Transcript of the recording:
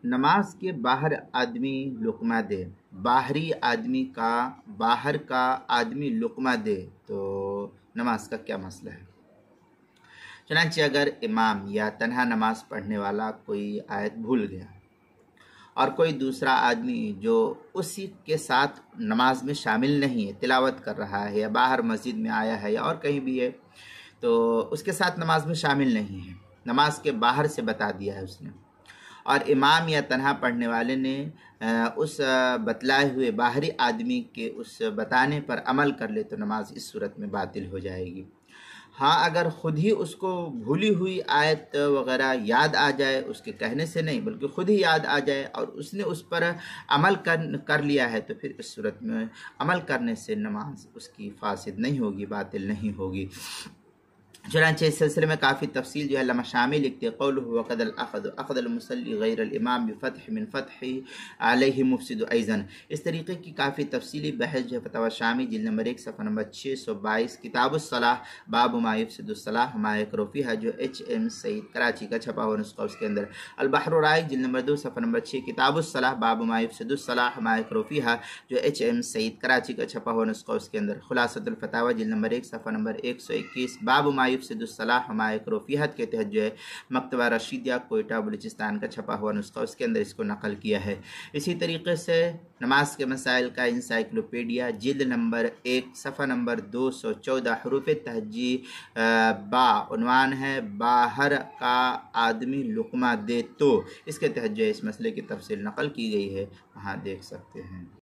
نماز کے باہر آدمی لقمہ دے، باہری آدمی کا باہر کا آدمی لقمہ دے تو نماز کا کیا مسئلہ ہے؟ چنانچہ اگر امام یا تنہا نماز پڑھنے والا کوئی آیت بھول گیا اور کوئی دوسرا آدمی جو اسی کے ساتھ نماز میں شامل نہیں ہے، تلاوت کر رہا ہے یا باہر مسجد میں آیا ہے یا اور کہیں بھی ہے، تو اس کے ساتھ نماز میں شامل نہیں ہے، نماز کے باہر سے بتا دیا ہے اس نے، اور امام یا تنہا پڑھنے والے نے اس بتلائے ہوئے باہری آدمی کے اس بتانے پر عمل کر لے تو نماز اس صورت میں باطل ہو جائے گی۔ ہاں اگر خود ہی اس کو بھولی ہوئی آیت وغیرہ یاد آ جائے، اس کے کہنے سے نہیں بلکہ خود ہی یاد آ جائے اور اس نے اس پر عمل کر لیا ہے، تو پھر اس صورت میں عمل کرنے سے نماز اس کی فاسد نہیں ہوگی، باطل نہیں ہوگی۔ چنانچہ اس سلسلے میں کافی تفصیل جو ہے علامہ شامی لکھتے ہیں، قولہ وقد الاخذ اخذ المصلی غیر الامام بفتح من فتح علیہ مفسد ایضاً، اس طریقے کی کافی تفصیلی بحث جو ہے فتاوی شامی جلد نمبر 1 صفحہ نمبر 622 کتاب الصلاح باب ما یفسد الصلاح ما یکرہ فیہا، جو ایچ ایم سعید کراچی کا چھپا ہوا نسخہ، اس کے اندر البحر الرائق جلد نمبر 2 صفحہ نمبر 6 کتاب الصلاح باب ما یفسد الصلاح ما یکرہ فیہا، جو ایچ ایم سعید کراچی کا چھپا ہوا نسخہ، اس کے اندر خلاصۃ الفتاوی جلد نمبر 1 صفحہ نمبر 121 باب ما یفسد الصلاح ما یکرہ فیہا کے تحت جو ہے مکتبہ رشیدیہ کوئٹہ بلوچستان کا چھپا ہوا نسخہ، اس کے اندر اس کو نقل کیا ہے۔ اسی طریقے سے نماز کے مسائل کا انسائکلوپیڈیا جلد نمبر 1 صفحہ نمبر 214 حروف تہجی با عنوان ہے باہر کا آدمی لقمہ دے تو، اس کے تحت جو ہے اس مسئلے کی تفصیل نقل کی گئی ہے، وہاں دیکھ سکتے ہیں۔